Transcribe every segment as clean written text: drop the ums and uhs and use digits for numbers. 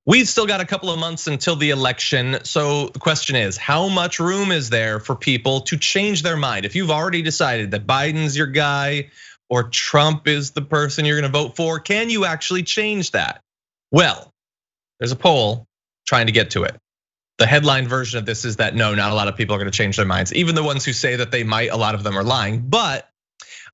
We've still got a couple of months until the election. So the question is, how much room is there for people to change their mind? If you've already decided that Biden's your guy or Trump is the person you're gonna vote for, can you actually change that? Well, there's a poll trying to get to it. The headline version of this is that no, not a lot of people are gonna change their minds. Even the ones who say that they might, a lot of them are lying, but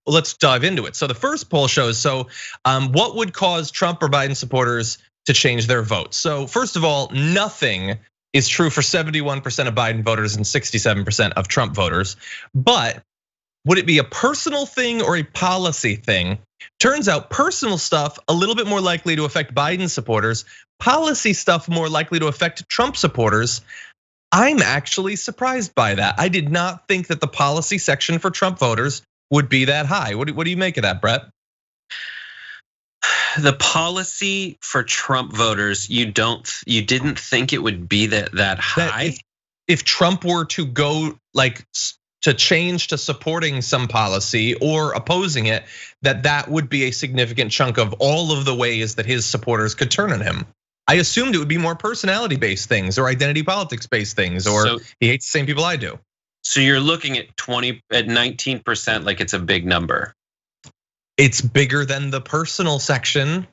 let's dive into it. So the first poll shows, what would cause Trump or Biden supporters to change their votes? So first of all, nothing is true for 71% of Biden voters and 67% of Trump voters. But would it be a personal thing or a policy thing? Turns out personal stuff a little bit more likely to affect Biden supporters, policy stuff more likely to affect Trump supporters. I'm actually surprised by that. I did not think that the policy section for Trump voters would be that high. What do you make of that, Brett? The policy for Trump voters, you didn't think it would be that high? If Trump were to go to change to supporting some policy or opposing it, that would be a significant chunk of all of the ways that his supporters could turn on him. I assumed it would be more personality-based things or identity politics-based things, or he hates the same people I do. So you're looking at 19% like it's a big number. It's bigger than the personal section.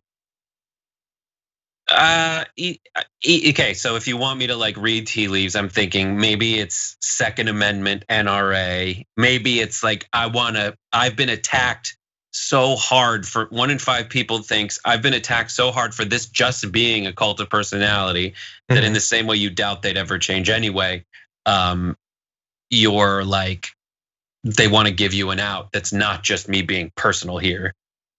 Okay, so if you want me to read tea leaves, I'm thinking maybe it's Second Amendment, NRA. Maybe it's I've been attacked so hard for 1 in 5 people thinks I've been attacked so hard for this just being a cult of personality that in the same way you doubt they'd ever change anyway. You're they want to give you an out. That's not just me being personal here.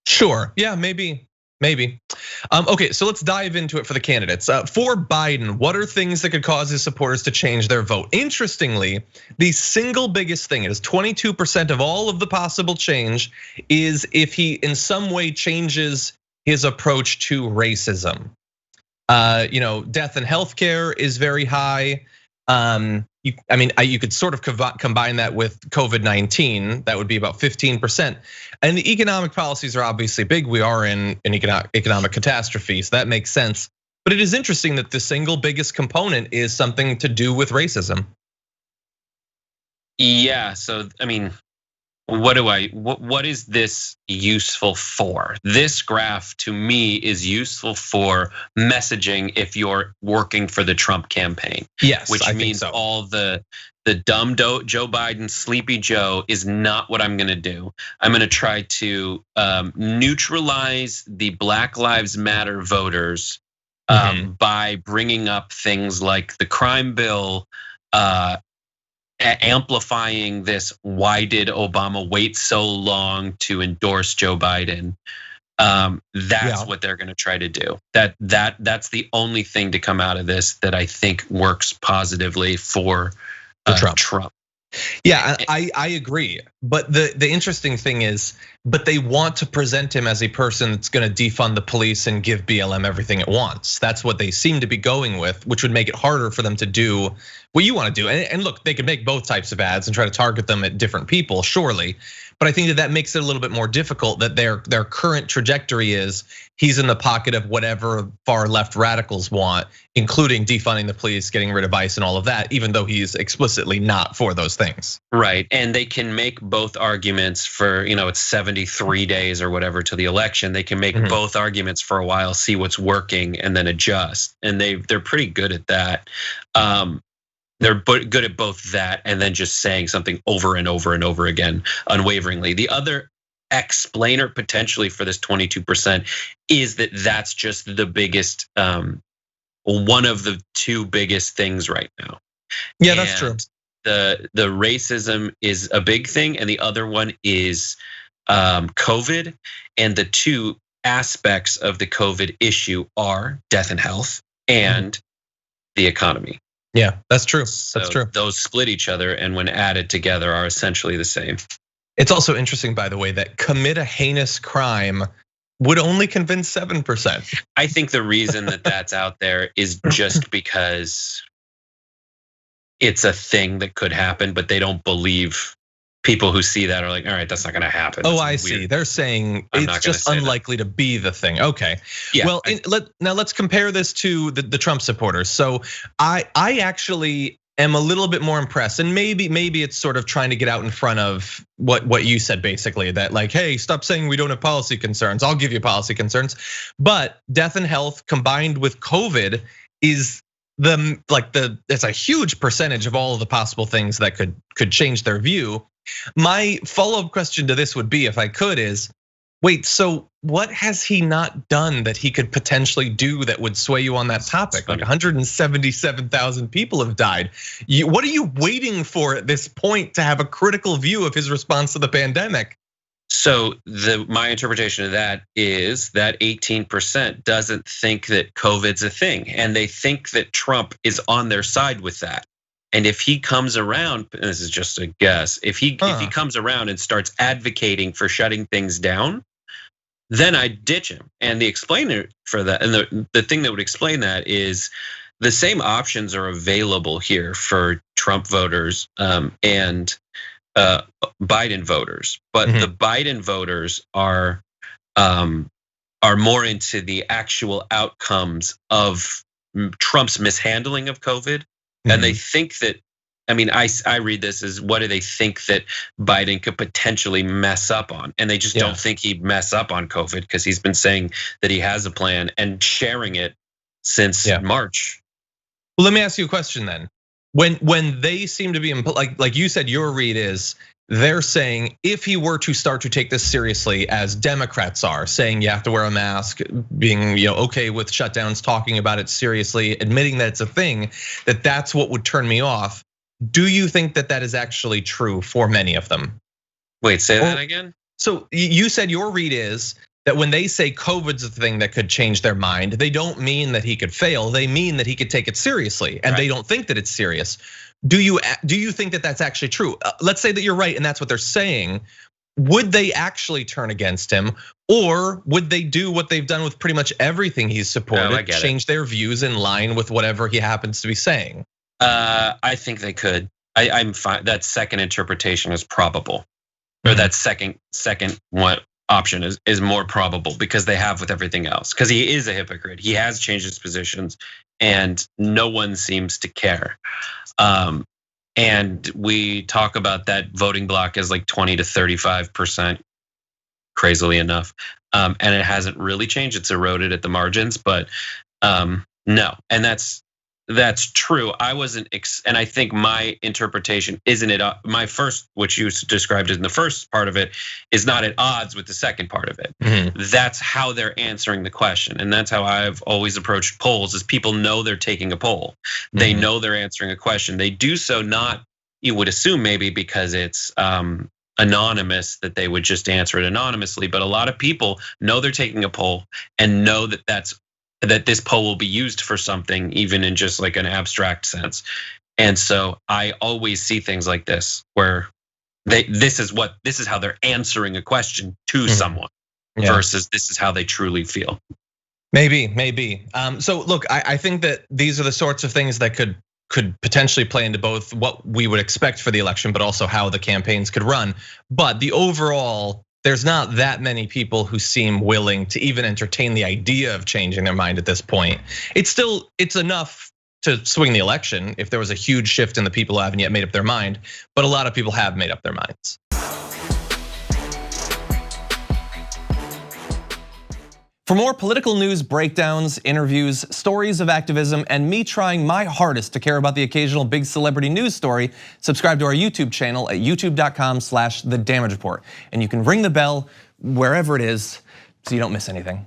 Sure, yeah, maybe. Okay, so let's dive into it for the candidates. For Biden, what are things that could cause his supporters to change their vote? Interestingly, the single biggest thing, it is 22% of all of the possible change, is if he in some way changes his approach to racism. Death and healthcare is very high. You could sort of combine that with COVID-19. That would be about 15%. And the economic policies are obviously big. We are in an economic catastrophe, so that makes sense. But it is interesting that the single biggest component is something to do with racism. Yeah, so what is this useful for? This graph to me is useful for messaging if you're working for the Trump campaign. Yes, which means so. All the dumb Joe Biden, sleepy Joe is not what I'm gonna do. I'm gonna try to neutralize the Black Lives Matter voters by bringing up things like the crime bill, amplifying this, why did Obama wait so long to endorse Joe Biden? That's what they're gonna try to do. That's the only thing to come out of this that I think works positively for Trump. Yeah, I agree. But the interesting thing is, but they want to present him as a person that's gonna defund the police and give BLM everything it wants. That's what they seem to be going with, which would make it harder for them to do what you wanna do. And look, they could make both types of ads and try to target them at different people, surely. But I think that makes it a little bit more difficult that their current trajectory is he's in the pocket of whatever far left radicals want, including defunding the police, getting rid of ICE and all of that, even though he's explicitly not for those things. Right, and they can make both arguments for, it's 73 days or whatever to the election. They can make both arguments for a while, see what's working and then adjust. And they're pretty good at that. They're good at both that and then just saying something over and over and over again, unwaveringly. The other explainer potentially for this 22% is that that's just the biggest, one of the two biggest things right now. Yeah, that's true. The racism is a big thing, and the other one is COVID. And the two aspects of the COVID issue are death and health and the economy. Yeah, that's true. That's true. Those split each other, and when added together are essentially the same. It's also interesting, by the way, that commit a heinous crime would only convince 7%. I think the reason that that's out there is just because it's a thing that could happen, but they don't believe people who see that are like, all right, that's not going to happen. Oh, I see. They're saying it's just unlikely to be the thing. Okay. Yeah. Well, now let's compare this to the Trump supporters. So I actually am a little bit more impressed, and maybe it's sort of trying to get out in front of what you said, basically, that like, hey, stop saying we don't have policy concerns. I'll give you policy concerns. But death and health combined with COVID is it's a huge percentage of all of the possible things that could change their view. My follow-up question to this would be, if I could, is wait, so what has he not done that he could potentially do that would sway you on that topic? Like 177,000 people have died. What are you waiting for at this point to have a critical view of his response to the pandemic? So my interpretation of that is that 18% doesn't think that COVID's a thing, and they think that Trump is on their side with that. And if he comes around, and this is just a guess, if he comes around and starts advocating for shutting things down, then I ditch him. And the explainer for that, and the thing that would explain that is the same options are available here for Trump voters and Biden voters, but the Biden voters are more into the actual outcomes of Trump's mishandling of COVID. And they think that, I mean, I read this as, what do they think that Biden could potentially mess up on? And they just don't think he'd mess up on COVID, because he's been saying that he has a plan and sharing it since March. Well, let me ask you a question then. When they seem to be like you said, your read is they're saying if he were to start to take this seriously, as Democrats are saying you have to wear a mask, being okay with shutdowns, talking about it seriously, admitting that it's a thing, that's what would turn me off. Do you think that is actually true for many of them? Wait, say that again? So you said your read is that when they say COVID's a thing that could change their mind, they don't mean that he could fail. They mean that he could take it seriously, and they don't think that it's serious. Do you think that that's actually true? Let's say that you're right and that's what they're saying. Would they actually turn against him, or would they do what they've done with pretty much everything he's supported, change their views in line with whatever he happens to be saying? I think they could. I'm fine. That second interpretation is probable, or that second one option is more probable, because they have with everything else. Because he is a hypocrite. He has changed his positions, and no one seems to care. And we talk about that voting block as like 20 to 35%, crazily enough, and it hasn't really changed. It's eroded at the margins, but no, and that's true. I wasn't, and I think my interpretation isn't it. My first, which you described in the first part of it, is not at odds with the second part of it. That's how they're answering the question, and that's how I've always approached polls. Is people know they're taking a poll, they know they're answering a question. They do so not, you would assume maybe because it's anonymous, that they would just answer it anonymously. But a lot of people know they're taking a poll and know that this poll will be used for something, even in just like an abstract sense. And so I always see things like this, where this is how they're answering a question to someone, versus this is how they truly feel. Maybe. So look, I think that these are the sorts of things that could potentially play into both what we would expect for the election, but also how the campaigns could run. But the overall, there's not that many people who seem willing to even entertain the idea of changing their mind at this point. It's enough to swing the election if there was a huge shift in the people who haven't yet made up their mind, but a lot of people have made up their minds. For more political news, breakdowns, interviews, stories of activism, and me trying my hardest to care about the occasional big celebrity news story, subscribe to our YouTube channel at youtube.com/The Damage Report. And you can ring the bell wherever it is so you don't miss anything.